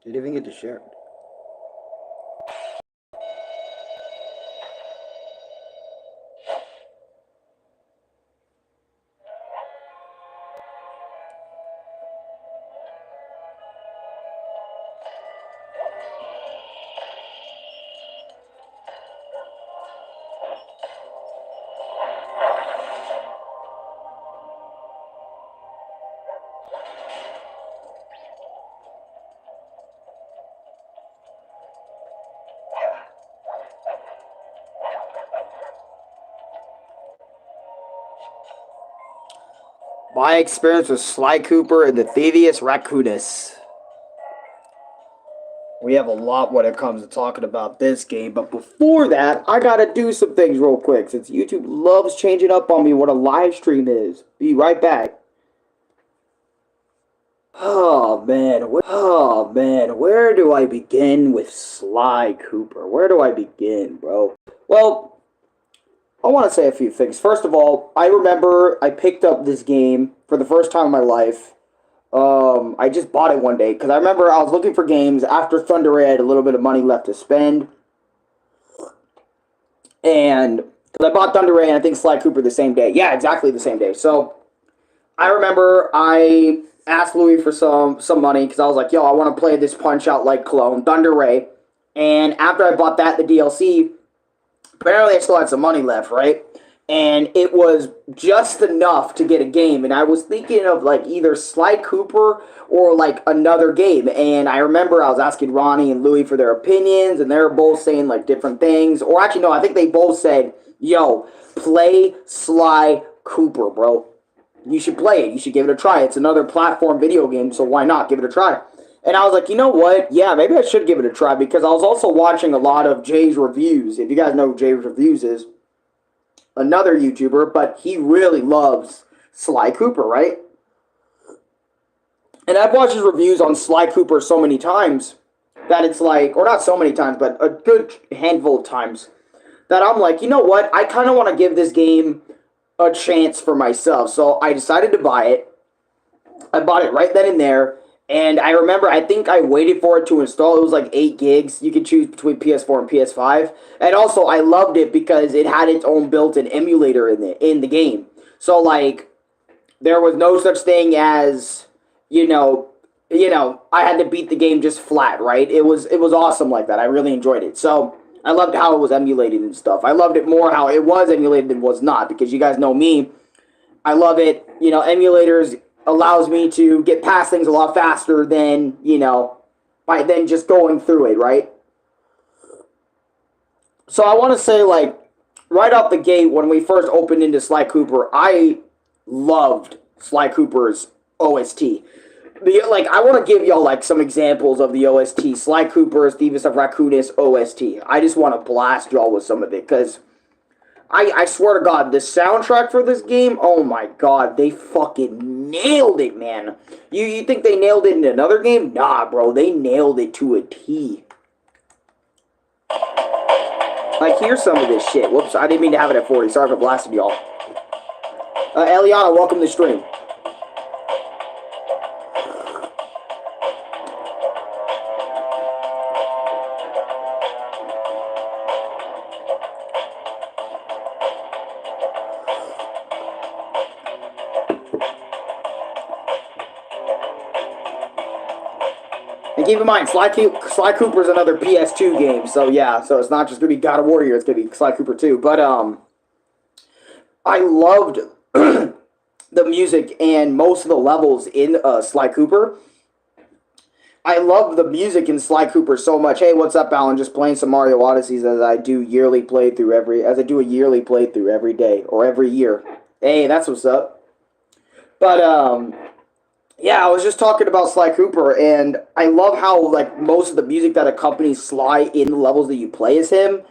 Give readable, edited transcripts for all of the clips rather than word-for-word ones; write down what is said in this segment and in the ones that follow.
Didn't even get to share. My experience with Sly Cooper and the Thievius Raccoonus. We have a lot when it comes to talking about this game, but before that, I gotta do some things real quick since YouTube loves changing up on me what a live stream is. Be right back. Oh man, where do I begin with Sly Cooper? Where do I begin, bro? Well, I want to say a few things. First of all, I remember I picked up this game for the first time in my life. I just bought it one day because I remember I was looking for games after Thunder Ray. I had a little bit of money left to spend, and because I bought Thunder Ray and I think Sly Cooper the same day. Yeah, exactly the same day. So I remember I asked Louis for some money because I was like, "Yo, I want to play this Punch Out like clone Thunder Ray." And after I bought that, the DLC, apparently I still had some money left, right? And it was just enough to get a game. And I was thinking of like either Sly Cooper or like another game. And I remember I was asking Ronnie and Louie for their opinions, and they were both saying like different things. Or actually, no, I think they both said, "Yo, play Sly Cooper, bro. You should play it. You should give it a try. It's another platform video game, so why not give it a try?" And I was like, you know what? Yeah, maybe I should give it a try because I was also watching a lot of Jay's reviews. If you guys know who Jay's reviews is, another YouTuber, but he really loves Sly Cooper, right? And I've watched his reviews on Sly Cooper so many times that it's like, or not so many times, but a good handful of times that I'm like, you know what? I kind of want to give this game a chance for myself. So I decided to buy it. I bought it right then and there. And I remember, I think I waited for it to install. It was like 8 gigs. You could choose between PS4 and PS5. And also, I loved it because it had its own built-in emulator in the game. So, like, there was no such thing as, I had to beat the game just flat, right? It was awesome like that. I really enjoyed it. So, I loved how it was emulated and stuff. I loved it more how it was emulated than was not, because you guys know me. I love it. Emulators allows me to get past things a lot faster than, by then just going through it, right? So I want to say, like, right off the gate, when we first opened into Sly Cooper, I loved Sly Cooper's OST. Like, I want to give y'all, like, some examples of the OST. Sly Cooper's Thievius Raccoonus OST. I just want to blast y'all with some of it, because I swear to God, the soundtrack for this game, oh my God, they fucking nailed it, man. You think they nailed it in another game? Nah, bro, they nailed it to a T. Like, here's some of this shit. Whoops, I didn't mean to have it at 40. Sorry for blasting y'all. Eliana, welcome to the stream. And keep in mind, Sly Cooper's another PS2 game, so yeah, so it's not just gonna be God of War here, it's gonna be Sly Cooper 2. But I loved the music and most of the levels in Sly Cooper. I love the music in Sly Cooper so much. Hey, what's up, Alan? Just playing some Mario Odysseys as I do a yearly playthrough every day or every year. Hey, that's what's up. But yeah, I was just talking about Sly Cooper, and I love how, like, most of the music that accompanies Sly in the levels that you play is him.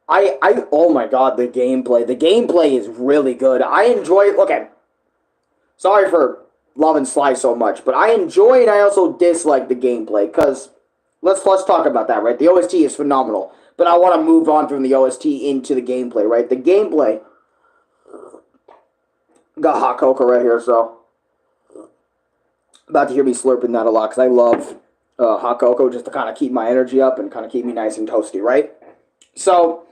Oh my God, the gameplay. The gameplay is really good. I enjoy it. Okay, sorry for loving Sly so much, but I enjoy and I also dislike the gameplay, because let's talk about that, right? The OST is phenomenal, but I want to move on from the OST into the gameplay, right? The gameplay. Got hot cocoa right here, so about to hear me slurping that a lot because I love hot cocoa just to kind of keep my energy up and kind of keep me nice and toasty, right? So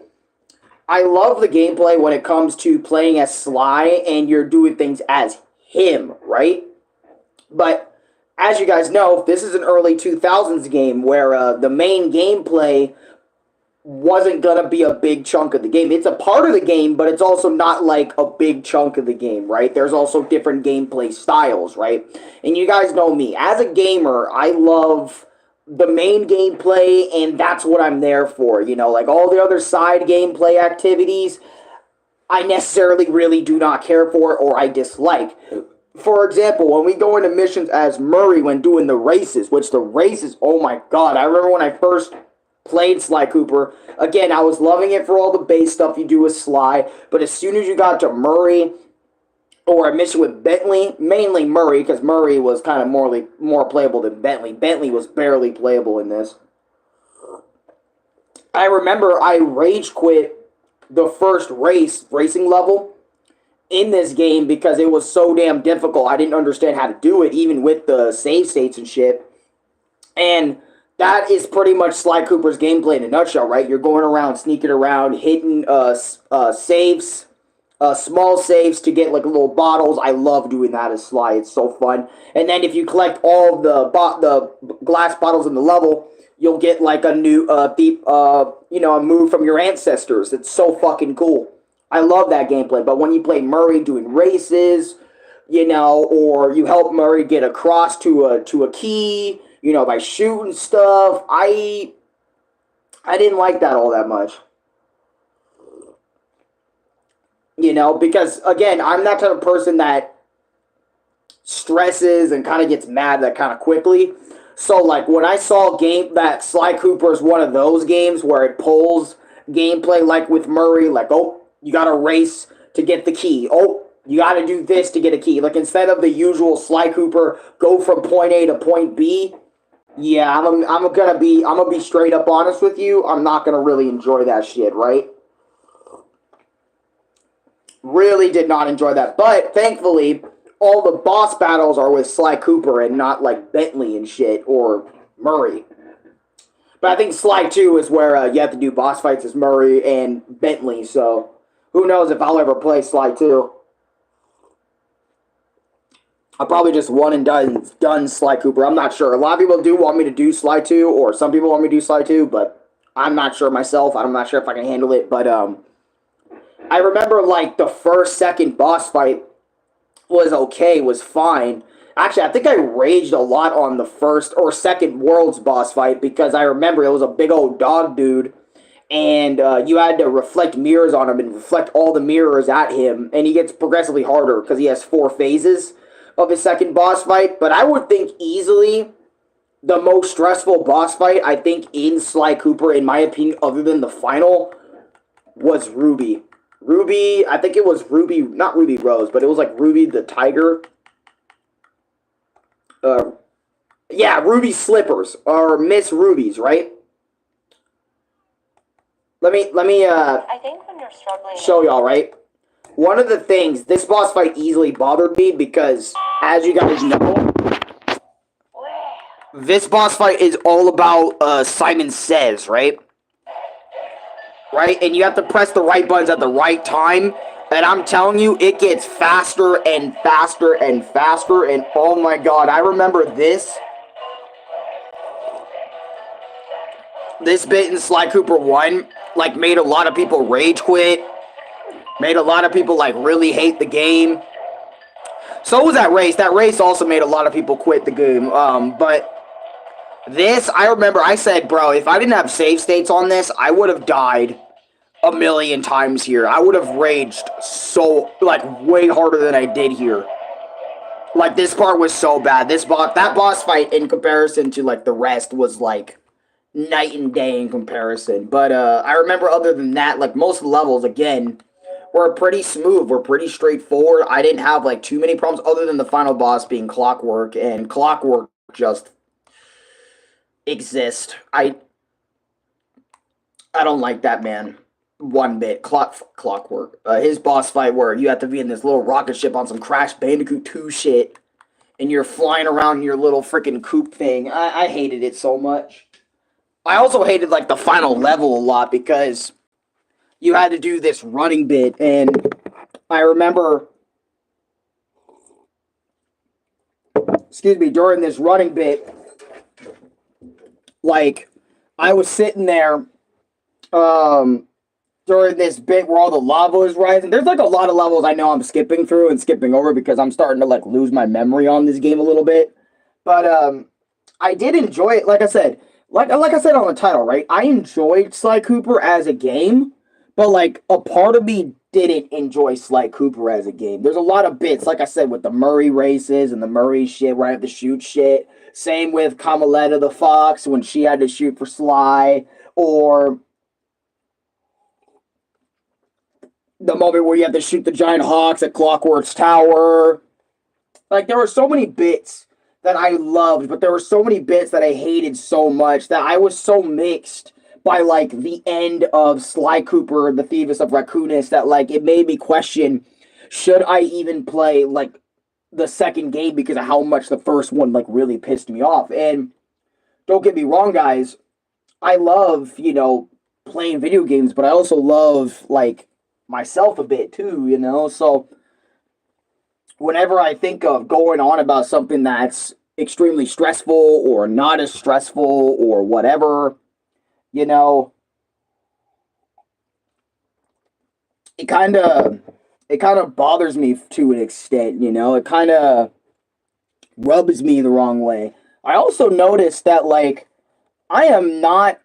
I love the gameplay when it comes to playing as Sly and you're doing things as him, right? But as you guys know, this is an early 2000s game where the main gameplay wasn't gonna be a big chunk of the game. It's a part of the game, but it's also not like a big chunk of the game, right? There's also different gameplay styles, right? And you guys know me. As a gamer, I love the main gameplay, and that's what I'm there for. You know, like all the other side gameplay activities, I necessarily really do not care for or I dislike. For example, when we go into missions as Murray when doing the races, which the races, oh my god, I remember when I first played Sly Cooper. Again, I was loving it for all the base stuff you do with Sly, but as soon as you got to Murray or a mission with Bentley, mainly Murray, because Murray was kind of more playable than Bentley. Bentley was barely playable in this. I remember I rage quit the first racing level in this game because it was so damn difficult. I didn't understand how to do it, even with the save states and shit. And that is pretty much Sly Cooper's gameplay in a nutshell, right? You're going around, sneaking around, hitting saves, small saves to get like little bottles. I love doing that as Sly. It's so fun. And then if you collect all the glass bottles in the level, you'll get like a new a move from your ancestors. It's so fucking cool. I love that gameplay. But when you play Murray doing races, you know, or you help Murray get across to a key, you know, by shooting stuff, I didn't like that all that much. You know, because again, I'm that type of person that stresses and kind of gets mad that kind of quickly. So like when I saw that Sly Cooper is one of those games where it pulls gameplay like with Murray, like, oh, you gotta race to get the key. Oh, you gotta do this to get a key. Like instead of the usual Sly Cooper go from point A to point B, yeah, I'm gonna be straight up honest with you. I'm not gonna really enjoy that shit, right? Really did not enjoy that. But thankfully, all the boss battles are with Sly Cooper and not like Bentley and shit or Murray. But I think Sly 2 is where you have to do boss fights as Murray and Bentley. So who knows if I'll ever play Sly 2. I'll probably just one and done Sly Cooper. I'm not sure. A lot of people do want me to do Sly 2, or some people want me to do Sly 2, but I'm not sure myself. I'm not sure if I can handle it. But I remember like the second boss fight was okay, was fine. Actually, I think I raged a lot on the first or second world's boss fight because I remember it was a big old dog dude, and you had to reflect mirrors on him and reflect all the mirrors at him, and he gets progressively harder because he has 4 phases of his second boss fight. But I would think easily the most stressful boss fight, I think, in Sly Cooper, in my opinion, other than the final, was Ruby. Ruby, I think it was Ruby, not Ruby Rose, but it was like Ruby the Tiger. Yeah, Ruby Slippers, or Miss Rubies, right? Let me I think when you're struggling show y'all, right? One of the things, this boss fight easily bothered me because, as you guys know, this boss fight is all about Simon Says, right? Right? And you have to press the right buttons at the right time. And I'm telling you, it gets faster and faster and faster. And oh my god, I remember this. This bit in Sly Cooper 1, like, made a lot of people rage quit. Made a lot of people, like, really hate the game. So was that race. That race also made a lot of people quit the game. But this, I remember I said, bro, if I didn't have save states on this, I would have died a million times here. I would have raged so, like, way harder than I did here. Like, this part was so bad. That boss fight in comparison to, like, the rest was, like, night and day in comparison. But, I remember other than that, like, most of the levels, again, were pretty smooth, were pretty straightforward. I didn't have, like, too many problems other than the final boss being Clockwork, and Clockwork just exist. I don't like that man one bit. Clockwork. His boss fight where you have to be in this little rocket ship on some Crash Bandicoot 2 shit, and you're flying around in your little freaking coop thing. I hated it so much. I also hated like the final level a lot because you had to do this running bit, and I remember, excuse me, during this running bit, like I was sitting there during this bit where all the lava is rising. There's like a lot of levels I know I'm skipping through and skipping over because I'm starting to like lose my memory on this game a little bit. But I did enjoy it. Like I said, like I said on the title, right? I enjoyed Sly Cooper as a game, but like a part of me didn't enjoy Sly Cooper as a game. There's a lot of bits, like I said, with the Murray races and the Murray shit where I have to shoot shit. Same with Cameletta the Fox when she had to shoot for Sly, or the moment where you have to shoot the giant hawks at Clockwork's Tower. Like, there were so many bits that I loved, but there were so many bits that I hated so much that I was so mixed by, like, the end of Sly Cooper, the Thievius of Raccoonus, that, like, it made me question, should I even play, like, the second game because of how much the first one, like, really pissed me off. And don't get me wrong, guys, I love, you know, playing video games, but I also love, like, myself a bit too, you know? So whenever I think of going on about something that's extremely stressful or not as stressful or whatever, you know, it kind of bothers me to an extent, you know? It kind of rubs me the wrong way. I also noticed that, like, I am not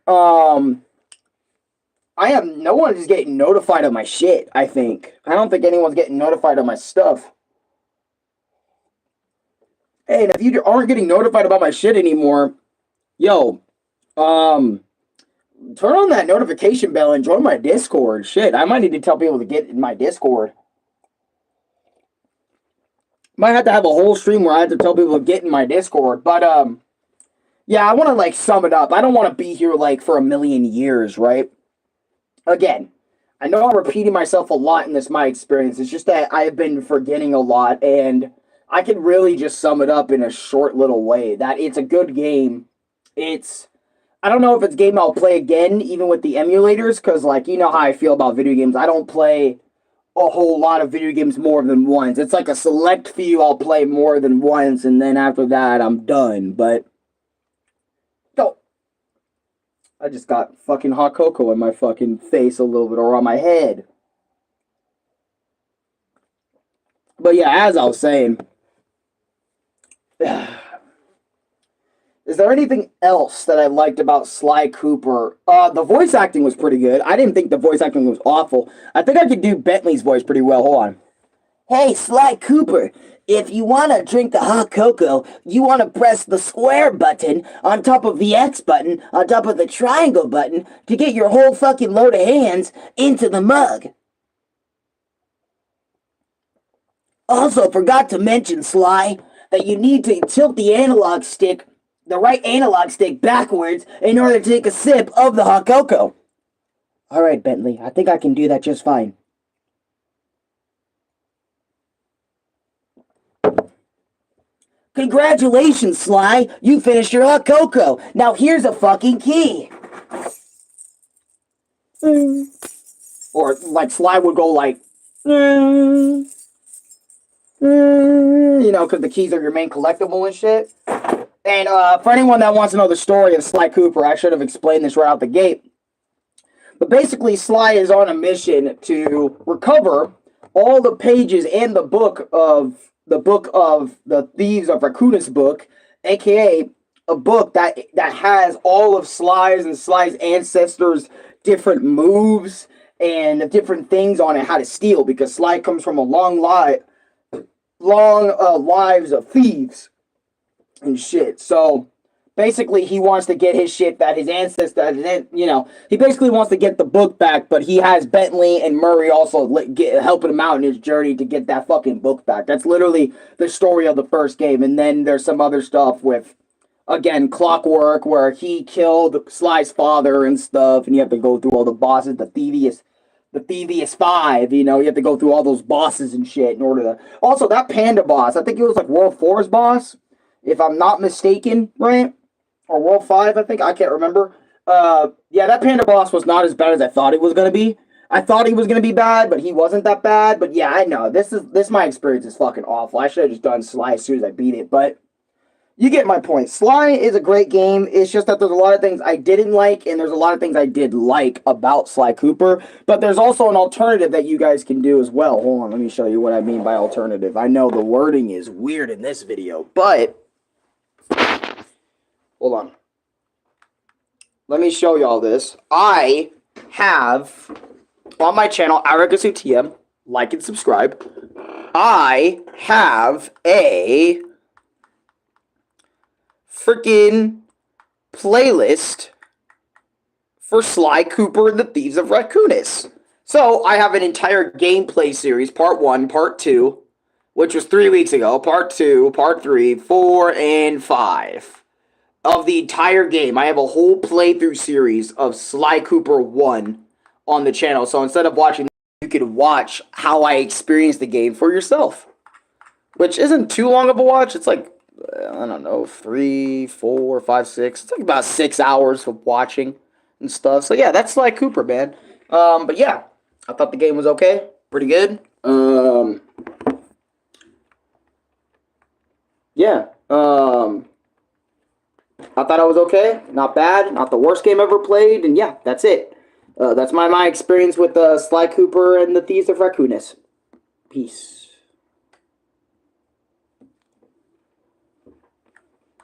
no one is getting notified of my shit, I think. I don't think anyone's getting notified of my stuff. Hey, and if you aren't getting notified about my shit anymore, yo, turn on that notification bell and join my Discord. Shit, I might need to tell people to get in my Discord. Might have to have a whole stream where I have to tell people to get in my Discord. But, yeah, I want to, like, sum it up. I don't want to be here, like, for a million years, right? Again, I know I'm repeating myself a lot in this my experience. It's just that I've been forgetting a lot, and I can really just sum it up in a short little way. That it's a good game. I don't know if it's a game I'll play again, even with the emulators, because, like, you know how I feel about video games. I don't play a whole lot of video games more than once. It's like a select few I'll play more than once, and then after that, I'm done. But I just got fucking hot cocoa in my fucking face a little bit, or on my head. But yeah, as I was saying, is there anything else that I liked about Sly Cooper? The voice acting was pretty good. I didn't think the voice acting was awful. I think I could do Bentley's voice pretty well. Hold on. Hey, Sly Cooper, if you want to drink the hot cocoa, you want to press the square button on top of the X button on top of the triangle button to get your whole fucking load of hands into the mug. Also, forgot to mention, Sly, that you need to tilt the right analog stick backwards in order to take a sip of the hot cocoa. All right, Bentley, I think I can do that just fine. Congratulations, Sly! You finished your hot cocoa! Now here's a fucking key! Or, like, Sly would go like, you know, because the keys are your main collectible and shit. And for anyone that wants to know the story of Sly Cooper, I should have explained this right out the gate. But basically, Sly is on a mission to recover all the pages and the book of the Thieves of Raccoonus book, aka a book that has all of Sly's ancestors' different moves and different things on it, how to steal, because Sly comes from a long lives of thieves and shit. So basically, he wants to get his shit that his ancestors, you know, he basically wants to get the book back, but he has Bentley and Murray also helping him out in his journey to get that fucking book back. That's literally the story of the first game. And then there's some other stuff with, again, Clockwork, where he killed Sly's father and stuff, and you have to go through all the bosses, the the Thievius 5, you know, you have to go through all those bosses and shit in order to... Also, that panda boss, I think it was like World 4's boss, if I'm not mistaken, right? Or World 5, I think, I can't remember. Yeah, that panda boss was not as bad as I thought it was going to be. I thought he was going to be bad, but he wasn't that bad. But yeah, I know, my experience is fucking awful. I should have just done Sly as soon as I beat it, but... You get my point. Sly is a great game. It's just that there's a lot of things I didn't like, and there's a lot of things I did like about Sly Cooper. But there's also an alternative that you guys can do as well. Hold on, let me show you what I mean by alternative. I know the wording is weird in this video, but... Hold on. Let me show y'all this. I have, on my channel, Arekkusu TM, like and subscribe, I have a... freaking playlist for Sly Cooper and the Thieves of Raccoonus. So, I have an entire gameplay series, part 1, part 2, which was 3 weeks ago, part 2, part 3, 4, and 5, of the entire game. I have a whole playthrough series of Sly Cooper 1 on the channel, so instead of watching, you can watch how I experienced the game for yourself, which isn't too long of a watch. It's like, I don't know, 3, 4, 5, 6. It's like about 6 hours of watching and stuff. So yeah, that's Sly Cooper, man. But yeah, I thought the game was okay, pretty good. Yeah. I thought I was okay, not bad, not the worst game ever played, and yeah, that's it. That's my experience with Sly Cooper and the Thieves of Raccoonus. Peace.